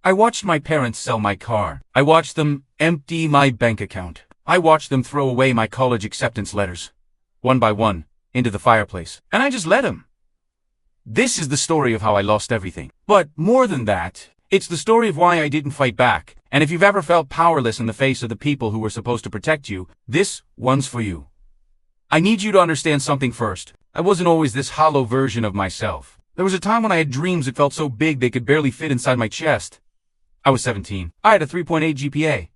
I watched my parents sell my car. I watched them empty my bank account. I watched them throw away my college acceptance letters, one by one, into the fireplace. And I just let them. This is the story of how I lost everything. But more than that, it's the story of why I didn't fight back. And if you've ever felt powerless in the face of the people who were supposed to protect you, this one's for you. I need you to understand something first. I wasn't always this hollow version of myself. There was a time when I had dreams that felt so big they could barely fit inside my chest. I was 17. I had a 3.8 GPA.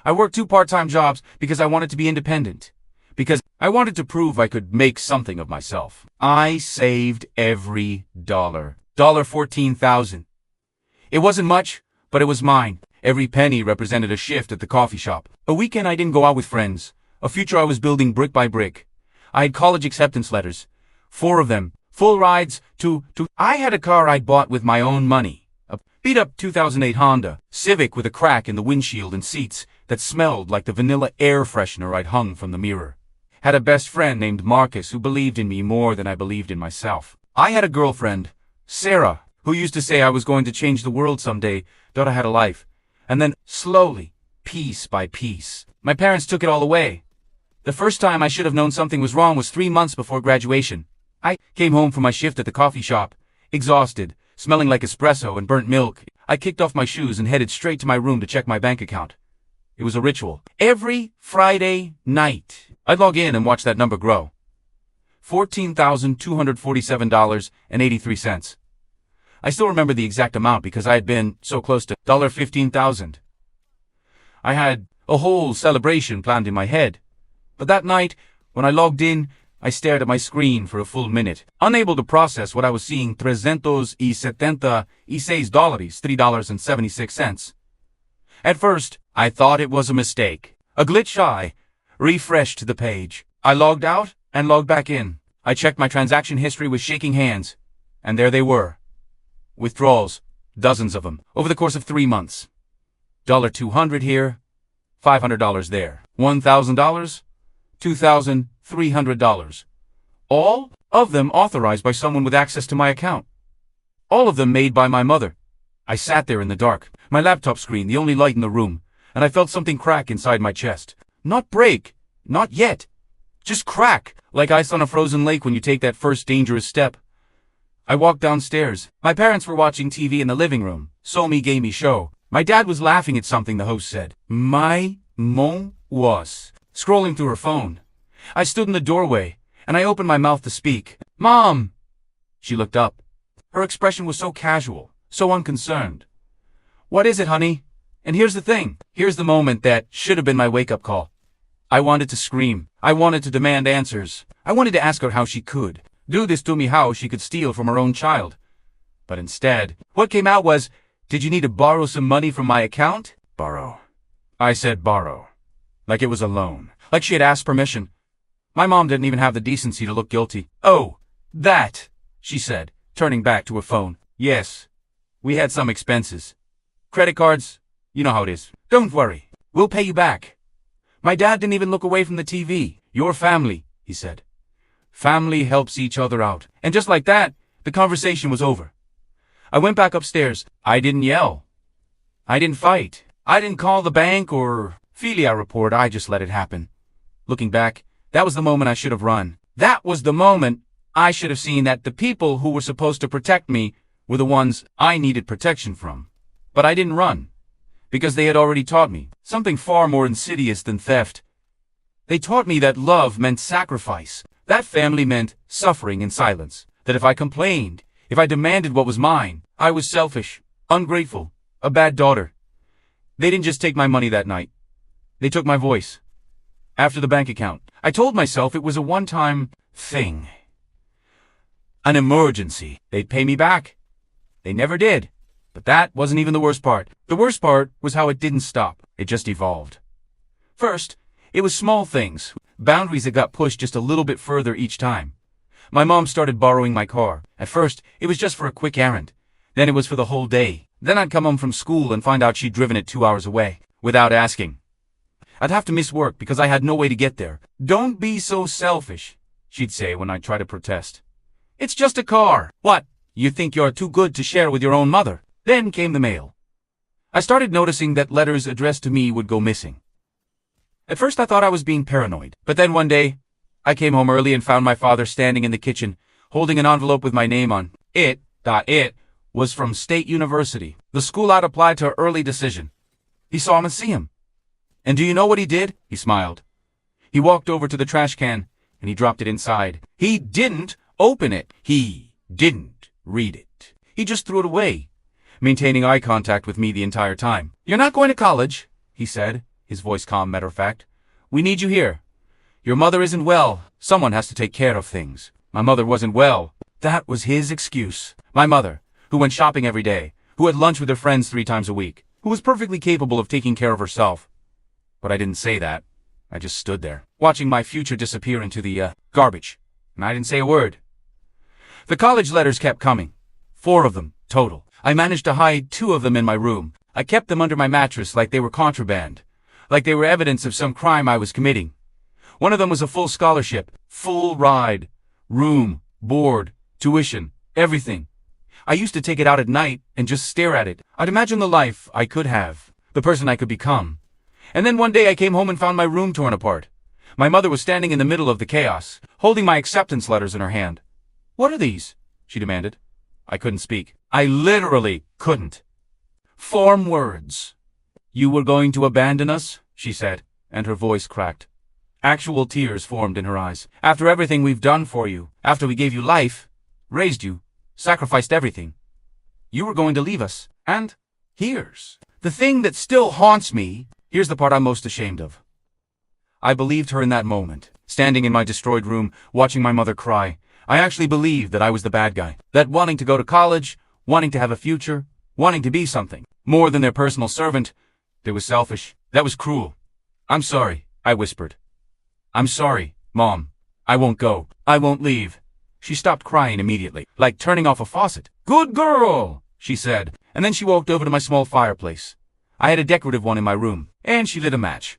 I worked 2 part-time jobs because I wanted to be independent. Because I wanted to prove I could make something of myself. I saved every dollar. $14,000. It wasn't much, but it was mine. Every penny represented a shift at the coffee shop. A weekend I didn't go out with friends. A future I was building brick by brick. I had college acceptance letters. 4 of them. Full rides to I had a car I'd bought with my own money. A beat-up 2008 Honda Civic with a crack in the windshield and seats that smelled like the vanilla air freshener I'd hung from the mirror. Had a best friend named Marcus who believed in me more than I believed in myself. I had a girlfriend, Sarah, who used to say I was going to change the world someday, thought I had a life. And then, slowly, piece by piece, my parents took it all away. The first time I should have known something was wrong was 3 months before graduation. I came home from my shift at the coffee shop, exhausted, smelling like espresso and burnt milk. I kicked off my shoes and headed straight to my room to check my bank account. It was a ritual. Every Friday night, I'd log in and watch that number grow. $14,247.83. I still remember the exact amount because I had been so close to $15,000. I had a whole celebration planned in my head. But that night, when I logged in, I stared at my screen for a full minute, unable to process what I was seeing. $376, $3.76. At first, I thought it was a mistake. A glitch. I refreshed the page. I logged out and logged back in. I checked my transaction history with shaking hands, and there they were. Withdrawals, dozens of them, over the course of 3 months. $200 here, $500 there. $1,000, $2,300. All of them authorized by someone with access to my account. All of them made by my mother. I sat there in the dark, my laptop screen the only light in the room, and I felt something crack inside my chest. Not break, not yet. Just crack, like ice on a frozen lake when you take that first dangerous step. I walked downstairs. My parents were watching TV in the living room. So-me gave me show. My dad was laughing at something the host said. My mom was scrolling through her phone. I stood in the doorway, and I opened my mouth to speak. Mom! She looked up. Her expression was so casual, so unconcerned. What is it, honey? And here's the thing. Here's the moment that should have been my wake-up call. I wanted to scream. I wanted to demand answers. I wanted to ask her how she could do this to me, how she could steal from her own child. But instead, what came out was, did you need to borrow some money from my account? Borrow. I said borrow. Like it was a loan. Like she had asked permission. My mom didn't even have the decency to look guilty. Oh, that, she said, turning back to her phone. Yes, we had some expenses. Credit cards, you know how it is. Don't worry, we'll pay you back. My dad didn't even look away from the TV. Your family, he said. Family helps each other out. And just like that, the conversation was over. I went back upstairs. I didn't yell. I didn't fight. I didn't call the bank or Filia report. I just let it happen. Looking back, that was the moment I should have run. That was the moment I should have seen that the people who were supposed to protect me were the ones I needed protection from. But I didn't run, because they had already taught me something far more insidious than theft. They taught me that love meant sacrifice. That family meant suffering in silence. That if I complained, if I demanded what was mine, I was selfish, ungrateful, a bad daughter. They didn't just take my money that night. They took my voice. After the bank account, I told myself it was a one-time thing. An emergency. They'd pay me back. They never did. But that wasn't even the worst part. The worst part was how it didn't stop. It just evolved. First, it was small things. Boundaries that got pushed just a little bit further each time. My mom started borrowing my car. At first, it was just for a quick errand. Then it was for the whole day. Then I'd come home from school and find out she'd driven it 2 hours away, without asking. I'd have to miss work because I had no way to get there. Don't be so selfish, she'd say when I'd try to protest. It's just a car. What? You think you're too good to share with your own mother? Then came the mail. I started noticing that letters addressed to me would go missing. At first I thought I was being paranoid, but then one day, I came home early and found my father standing in the kitchen, holding an envelope with my name on it. It was from State University, the school I'd applied to early decision. He saw him and see him. And do you know what he did? He smiled. He walked over to the trash can, and he dropped it inside. He didn't open it. He didn't read it. He just threw it away, maintaining eye contact with me the entire time. "You're not going to college," he said, his voice calm, matter-of-fact. "We need you here. Your mother isn't well. Someone has to take care of things." My mother wasn't well. That was his excuse. My mother, who went shopping every day, who had lunch with her friends 3 times a week, who was perfectly capable of taking care of herself. But I didn't say that. I just stood there, watching my future disappear into the garbage. And I didn't say a word. The college letters kept coming. 4 of them, total. I managed to hide 2 of them in my room. I kept them under my mattress like they were contraband, like they were evidence of some crime I was committing. One of them was a full scholarship, full ride, room, board, tuition, everything. I used to take it out at night and just stare at it. I'd imagine the life I could have, the person I could become. And then one day I came home and found my room torn apart. My mother was standing in the middle of the chaos, holding my acceptance letters in her hand. "What are these?" she demanded. I couldn't speak. I literally couldn't. Form words. "You were going to abandon us?" she said, and her voice cracked. Actual tears formed in her eyes. "After everything we've done for you, after we gave you life, raised you, sacrificed everything, you were going to leave us. And here's the thing that still haunts me. Here's the part I'm most ashamed of. I believed her in that moment, standing in my destroyed room, watching my mother cry. I actually believed that I was the bad guy, that wanting to go to college, wanting to have a future, wanting to be something, more than their personal servant, that was selfish, that was cruel. "I'm sorry," I whispered. "I'm sorry, Mom. I won't go. I won't leave." She stopped crying immediately, like turning off a faucet. "Good girl," she said, and then she walked over to my small fireplace. I had a decorative one in my room, and she lit a match.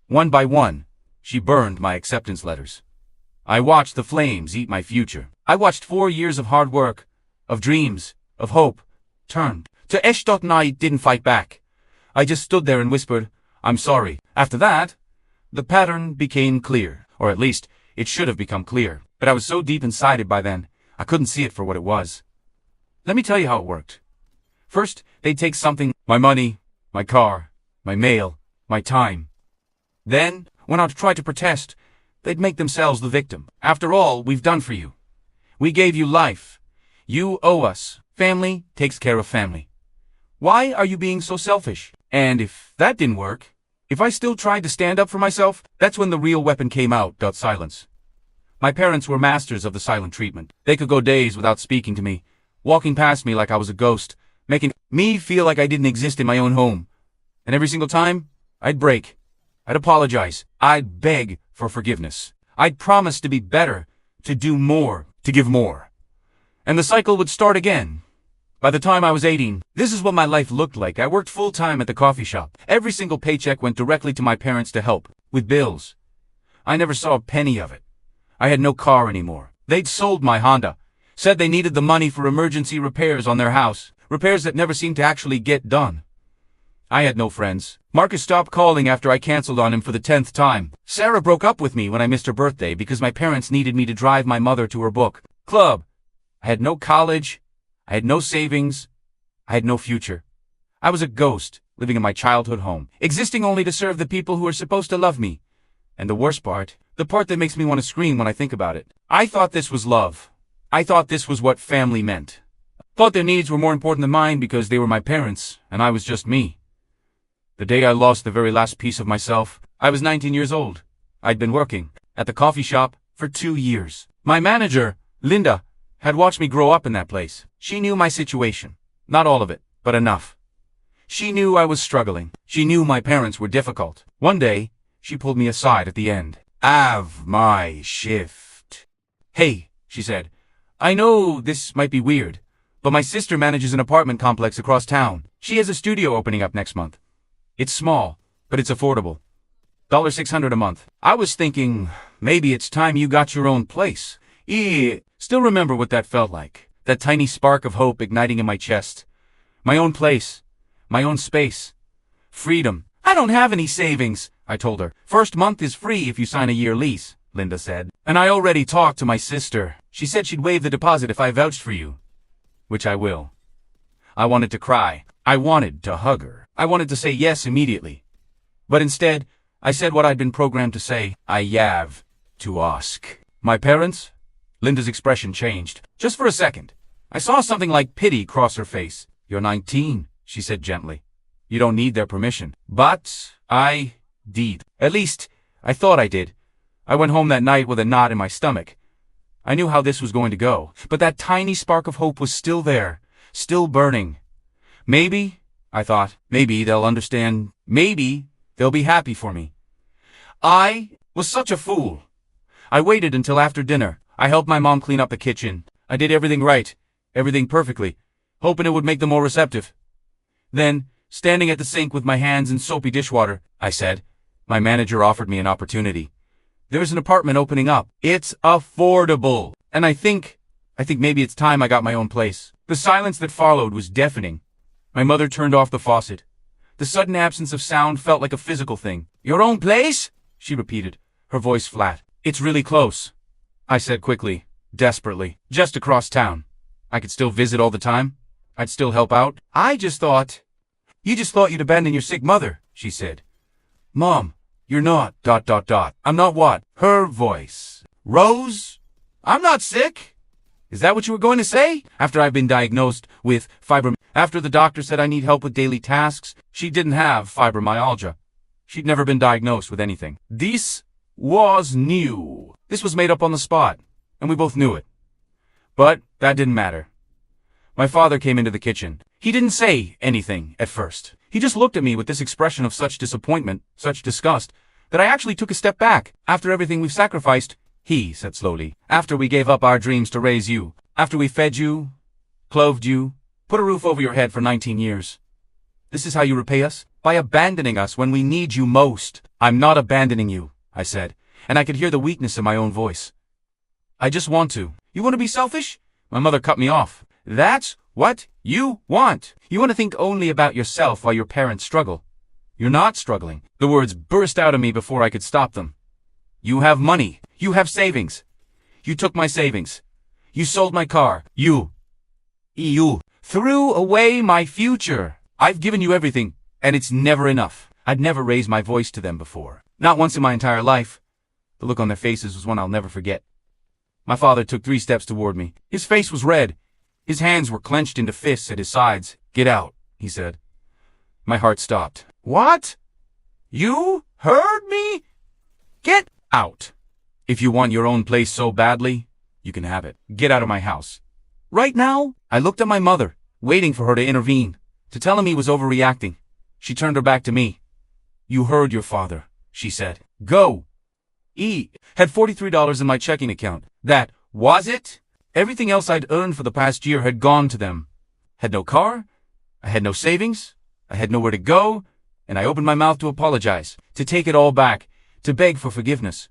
One by one, she burned my acceptance letters. I watched the flames eat my future. I watched 4 years of hard work, of dreams, of hope, turned to ash. And I didn't fight back. I just stood there and whispered, "I'm sorry." After that, the pattern became clear, or at least, it should have become clear. But I was so deep inside it by then, I couldn't see it for what it was. Let me tell you how it worked. First, they'd take something, my money, my car, my mail, my time. Then, when I'd try to protest, they'd make themselves the victim. "After all we've done for you. We gave you life. You owe us. Family takes care of family. Why are you being so selfish?" And if that didn't work, if I still tried to stand up for myself, that's when the real weapon came out. Silence. My parents were masters of the silent treatment. They could go days without speaking to me, walking past me like I was a ghost, making me feel like I didn't exist in my own home. And every single time, I'd break. I'd apologize. I'd beg for forgiveness. I'd promise to be better, to do more, to give more. And the cycle would start again. By the time I was 18, this is what my life looked like. I worked full-time at the coffee shop. Every single paycheck went directly to my parents to help with bills. I never saw a penny of it. I had no car anymore. They'd sold my Honda, said they needed the money for emergency repairs on their house, repairs that never seemed to actually get done. I had no friends. Marcus stopped calling after I canceled on him for the 10th time. Sarah broke up with me when I missed her birthday because my parents needed me to drive my mother to her book club. I had no college. I had no savings. I had no future. I was a ghost, living in my childhood home, existing only to serve the people who were supposed to love me. And the worst part, the part that makes me want to scream when I think about it, I thought this was love. I thought this was what family meant. Thought their needs were more important than mine because they were my parents, and I was just me. The day I lost the very last piece of myself, I was 19 years old. I'd been working at the coffee shop for 2 years. My manager, Linda, had watched me grow up in that place. She knew my situation. Not all of it, but enough. She knew I was struggling. She knew my parents were difficult. One day, she pulled me aside at the end. "Have my shift." "Hey," she said, "I know this might be weird, but my sister manages an apartment complex across town. She has a studio opening up next month. It's small, but it's affordable. $600 a month." I was thinking, maybe it's time you got your own place. Still remember what that felt like. That tiny spark of hope igniting in my chest. My own place. My own space. Freedom. I don't have any savings, I told her. First month is free if you sign a year lease, Linda said. And I already talked to my sister. She said she'd waive the deposit if I vouched for you. Which I will. I wanted to cry. I wanted to hug her. I wanted to say yes immediately. But instead, I said what I'd been programmed to say. I have to ask. My parents? Linda's expression changed. Just for a second. I saw something like pity cross her face. You're 19, she said gently. You don't need their permission. But I did. At least, I thought I did. I went home that night with a knot in my stomach. I knew how this was going to go, but that tiny spark of hope was still there, still burning. Maybe, I thought, maybe they'll understand. Maybe they'll be happy for me. I was such a fool. I waited until after dinner. I helped my mom clean up the kitchen. I did everything right, everything perfectly, hoping it would make them more receptive. Then, standing at the sink with my hands in soapy dishwater, I said, my manager offered me an opportunity. There's an apartment opening up. It's affordable. And I think maybe it's time I got my own place. The silence that followed was deafening. My mother turned off the faucet. The sudden absence of sound felt like a physical thing. Your own place? She repeated, her voice flat. It's really close, I said quickly, desperately. Just across town. I could still visit all the time. I'd still help out. You just thought you'd abandon your sick mother, she said. Mom, you're not, ... I'm not what? Her voice rose. I'm not sick. Is that what you were going to say? After I've been diagnosed with after the doctor said I need help with daily tasks, she didn't have fibromyalgia. She'd never been diagnosed with anything. This was new. This was made up on the spot, and we both knew it. But that didn't matter. My father came into the kitchen. He didn't say anything at first. He just looked at me with this expression of such disappointment, such disgust, that I actually took a step back. After everything we've sacrificed, he said slowly, after we gave up our dreams to raise you, after we fed you, clothed you, put a roof over your head for 19 years. This is how you repay us? By abandoning us when we need you most. I'm not abandoning you, I said, and I could hear the weakness in my own voice. I just want to. You want to be selfish? My mother cut me off. That's what you want. You want to think only about yourself while your parents struggle. You're not struggling. The words burst out of me before I could stop them. You have money. You have savings. You took my savings. You sold my car. You threw away my future. I've given you everything, and it's never enough. I'd never raised my voice to them before. Not once in my entire life. The look on their faces was one I'll never forget. My father took 3 steps toward me. His face was red. His hands were clenched into fists at his sides. Get out, he said. My heart stopped. What? You heard me? Get out. If you want your own place so badly, you can have it. Get out of my house. Right now? I looked at my mother, waiting for her to intervene, to tell him he was overreacting. She turned her back to me. You heard your father, she said. Go. Had $43 in my checking account. That was it? Everything else I'd earned for the past year had gone to them. Had no car. I had no savings. I had nowhere to go. And I opened my mouth to apologize, to take it all back, to beg for forgiveness.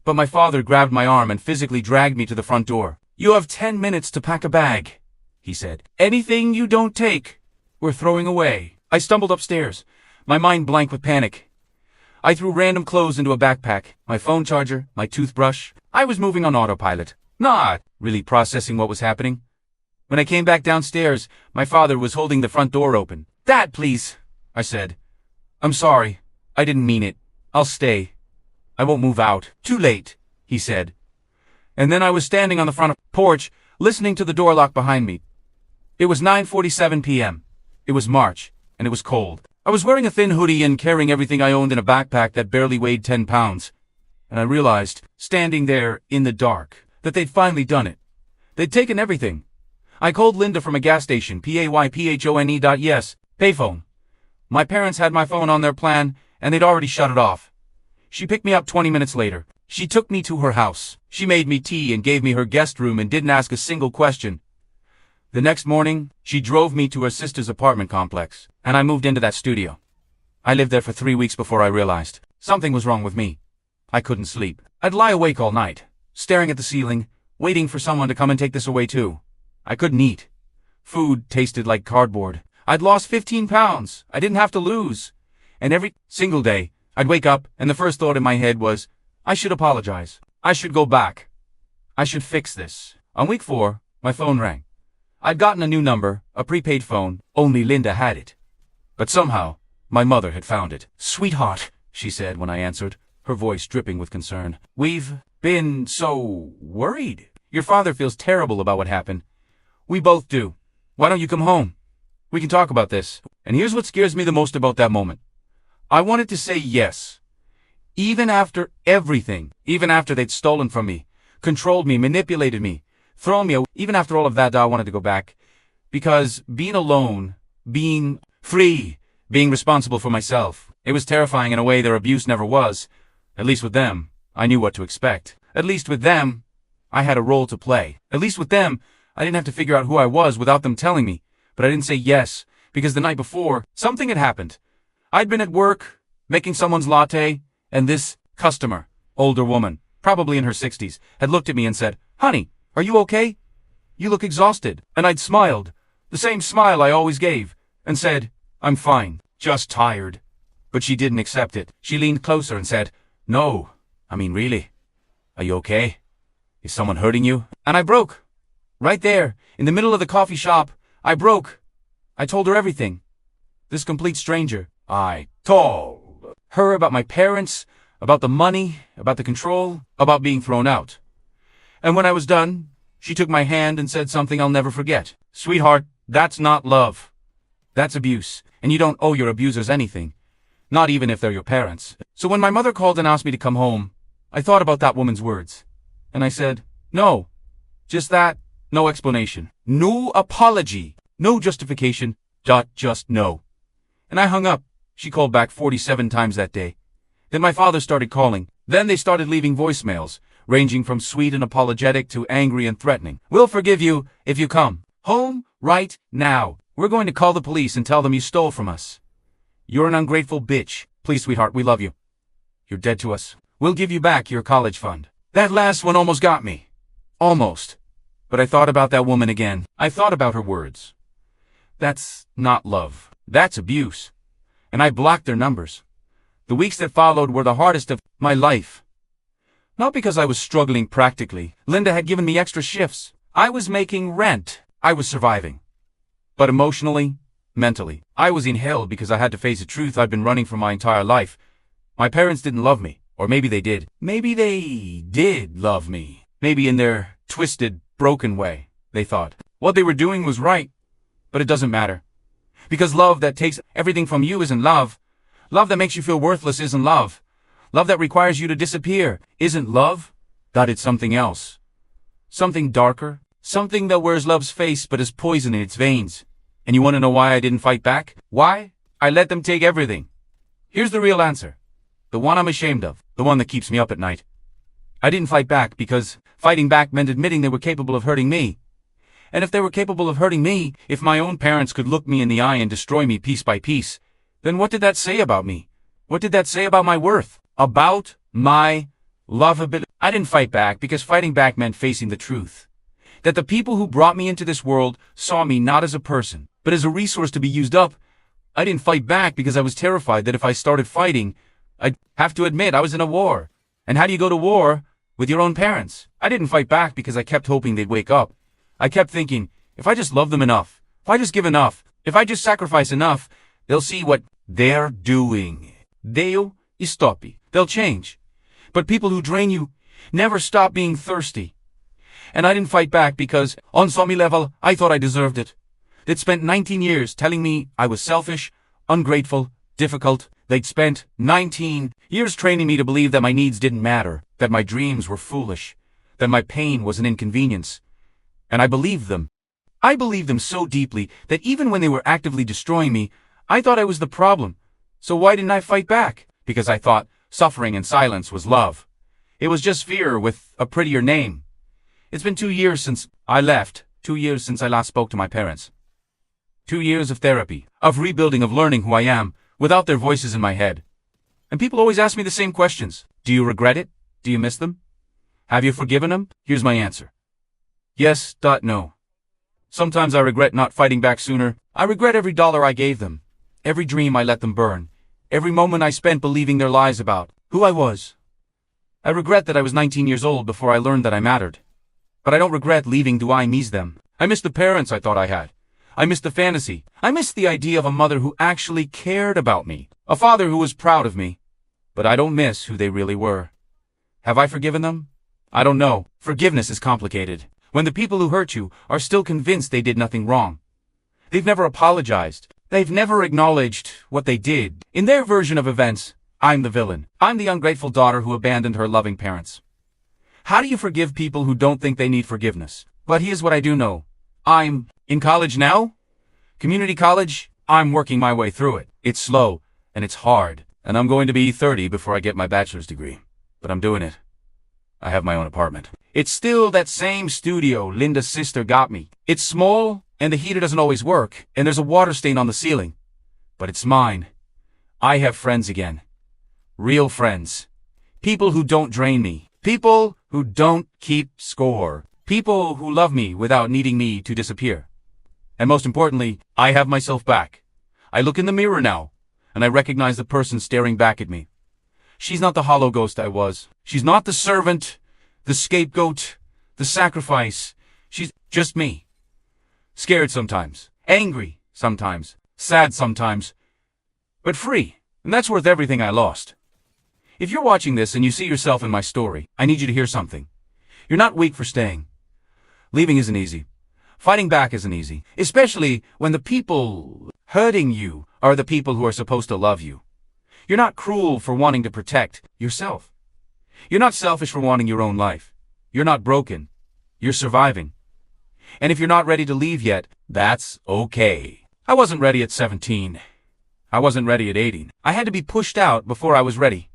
But my father grabbed my arm and physically dragged me to the front door. You have 10 minutes to pack a bag, he said. Anything you don't take, we're throwing away. I stumbled upstairs, my mind blank with panic. I threw random clothes into a backpack, my phone charger, my toothbrush. I was moving on autopilot, not really processing what was happening. When I came back downstairs, my father was holding the front door open. Dad, please, I said. I'm sorry. I didn't mean it. I'll stay. I won't move out. Too late, he said. And then I was standing on the front porch, listening to the door lock behind me. It was 9:47 p.m. It was March, and it was cold. I was wearing a thin hoodie and carrying everything I owned in a backpack that barely weighed 10 pounds. And I realized, standing there in the dark, that they'd finally done it. They'd taken everything. I called Linda from a gas station, payphone.yes, payphone. My parents had my phone on their plan, and they'd already shut it off. She picked me up 20 minutes later. She took me to her house. She made me tea and gave me her guest room and didn't ask a single question. The next morning, she drove me to her sister's apartment complex, and I moved into that studio. I lived there for 3 weeks before I realized something was wrong with me. I couldn't sleep. I'd lie awake all night, staring at the ceiling, waiting for someone to come and take this away too. I couldn't eat. Food tasted like cardboard. I'd lost 15 pounds. I didn't have to lose. And every single day, I'd wake up and the first thought in my head was, I should apologize. I should go back. I should fix this. On week 4, my phone rang. I'd gotten a new number, a prepaid phone. Only Linda had it. But somehow, my mother had found it. "Sweetheart," she said when I answered, her voice dripping with concern. "We've been so worried. Your father feels terrible about what happened. We both do. Why don't you come home? We can talk about this." And here's what scares me the most about that moment. I wanted to say yes. Even after everything, even after they'd stolen from me, controlled me, manipulated me, thrown me away, even after all of that, I wanted to go back. Because being alone, being free, being responsible for myself, it was terrifying in a way their abuse never was. At least with them, I knew what to expect. At least with them, I had a role to play. At least with them, I didn't have to figure out who I was without them telling me. But I didn't say yes, because the night before, something had happened. I'd been at work, making someone's latte, and this customer, older woman, probably in her 60s, had looked at me and said, "Honey, are you okay? You look exhausted." And I'd smiled, the same smile I always gave, and said, "I'm fine, just tired." But she didn't accept it. She leaned closer and said, "No, I mean really, are you okay? Is someone hurting you?" And I broke. Right there, in the middle of the coffee shop, I broke. I told her everything. This complete stranger. I told her about my parents, about the money, about the control, about being thrown out. And when I was done, she took my hand and said something I'll never forget. "Sweetheart, that's not love. That's abuse, and you don't owe your abusers anything. Not even if they're your parents." So when my mother called and asked me to come home, I thought about that woman's words. And I said, "No. Just that. No explanation. No apology. No justification. Just no." And I hung up. She called back 47 times that day. Then my father started calling. Then they started leaving voicemails, ranging from sweet and apologetic to angry and threatening. "We'll forgive you if you come home right now. We're going to call the police and tell them you stole from us. You're an ungrateful bitch. Please, sweetheart, we love you. You're dead to us. We'll give you back your college fund." That last one almost got me. Almost. But I thought about that woman again. I thought about her words. That's not love. That's abuse. And I blocked their numbers. The weeks that followed were the hardest of my life. Not because I was struggling practically. Linda had given me extra shifts. I was making rent. I was surviving. But emotionally, mentally, I was in hell because I had to face a truth I'd been running from my entire life. My parents didn't love me. Or maybe they did. Maybe they did love me. Maybe in their twisted, broken way, they thought. What they were doing was right. But it doesn't matter. Because love that takes everything from you isn't love. Love that makes you feel worthless isn't love. Love that requires you to disappear isn't love. That it's something else. Something darker. Something that wears love's face but is poison in its veins. And you want to know why I didn't fight back? Why? I let them take everything. Here's the real answer. The one I'm ashamed of. The one that keeps me up at night. I didn't fight back because fighting back meant admitting they were capable of hurting me. And if they were capable of hurting me, if my own parents could look me in the eye and destroy me piece by piece, then what did that say about me? What did that say about my worth? About my lovability? I didn't fight back because fighting back meant facing the truth. That the people who brought me into this world saw me not as a person, but as a resource to be used up. I didn't fight back because I was terrified that if I started fighting, I'd have to admit I was in a war. And how do you go to war with your own parents? I didn't fight back because I kept hoping they'd wake up. I kept thinking, if I just love them enough, if I just give enough, if I just sacrifice enough, they'll see what they're doing. They'll stop. They'll change. But people who drain you never stop being thirsty. And I didn't fight back because, on some level, I thought I deserved it. They'd spent 19 years telling me I was selfish, ungrateful, difficult. They'd spent 19 years training me to believe that my needs didn't matter, that my dreams were foolish, that my pain was an inconvenience. And I believed them. I believed them so deeply that even when they were actively destroying me, I thought I was the problem. So why didn't I fight back? Because I thought suffering in silence was love. It was just fear with a prettier name. It's been 2 years since I left, 2 years since I last spoke to my parents. 2 years of therapy, of rebuilding, of learning who I am, without their voices in my head. And people always ask me the same questions. Do you regret it? Do you miss them? Have you forgiven them? Here's my answer. Yes, no. Sometimes I regret not fighting back sooner. I regret every dollar I gave them, every dream I let them burn, every moment I spent believing their lies about who I was. I regret that I was 19 years old before I learned that I mattered. But I don't regret leaving do I miss them. I miss the parents I thought I had. I miss the fantasy. I miss the idea of a mother who actually cared about me. A father who was proud of me. But I don't miss who they really were. Have I forgiven them? I don't know. Forgiveness is complicated. When the people who hurt you are still convinced they did nothing wrong. They've never apologized. They've never acknowledged what they did. In their version of events, I'm the villain. I'm the ungrateful daughter who abandoned her loving parents. How do you forgive people who don't think they need forgiveness? But here's what I do know. I'm in college now? Community college? I'm working my way through it. It's slow, and it's hard, and I'm going to be 30 before I get my bachelor's degree. But I'm doing it. I have my own apartment. It's still that same studio Linda's sister got me. It's small, and the heater doesn't always work, and there's a water stain on the ceiling. But it's mine. I have friends again. Real friends. People who don't drain me. People who don't keep score. People who love me without needing me to disappear. And most importantly, I have myself back. I look in the mirror now, and I recognize the person staring back at me. She's not the hollow ghost I was. She's not the servant, the scapegoat, the sacrifice. She's just me. Scared sometimes, angry sometimes, sad sometimes, but free. And that's worth everything I lost. If you're watching this and you see yourself in my story, I need you to hear something. You're not weak for staying. Leaving isn't easy. Fighting back isn't easy, especially when the people hurting you are the people who are supposed to love you. You're not cruel for wanting to protect yourself. You're not selfish for wanting your own life. You're not broken. You're surviving. And if you're not ready to leave yet, that's okay. I wasn't ready at 17. I wasn't ready at 18. I had to be pushed out before I was ready.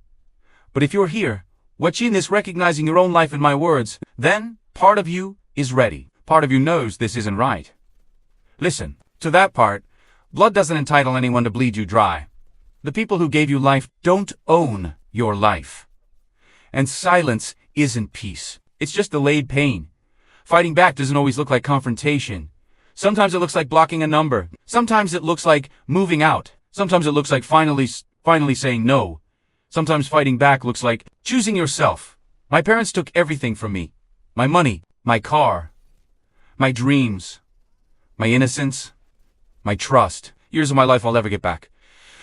But if you're here, watching this, recognizing your own life in my words, then part of you is ready. Part of you knows this isn't right. Listen, to that part, blood doesn't entitle anyone to bleed you dry. The people who gave you life don't own your life. And silence isn't peace. It's just delayed pain. Fighting back doesn't always look like confrontation. Sometimes it looks like blocking a number. Sometimes it looks like moving out. Sometimes it looks like finally saying no. Sometimes fighting back looks like choosing yourself. My parents took everything from me. My money, my car, my dreams, my innocence, my trust. Years of my life I'll never get back.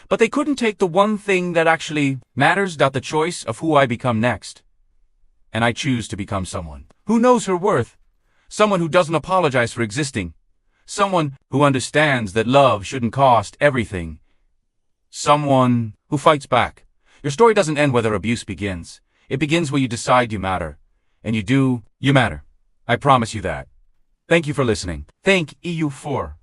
But they couldn't take the one thing that actually matters, the choice of who I become next. And I choose to become someone who knows her worth. Someone who doesn't apologize for existing. Someone who understands that love shouldn't cost everything. Someone who fights back. Your story doesn't end where abuse begins. It begins where you decide you matter. And you matter. I promise you that. Thank you for listening. Thank you for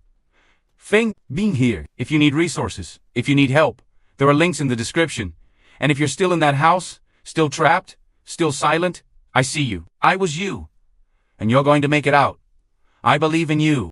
being here. If you need resources, if you need help, there are links in the description. And if you're still in that house, still trapped, still silent, I see you. I was you. And you're going to make it out. I believe in you.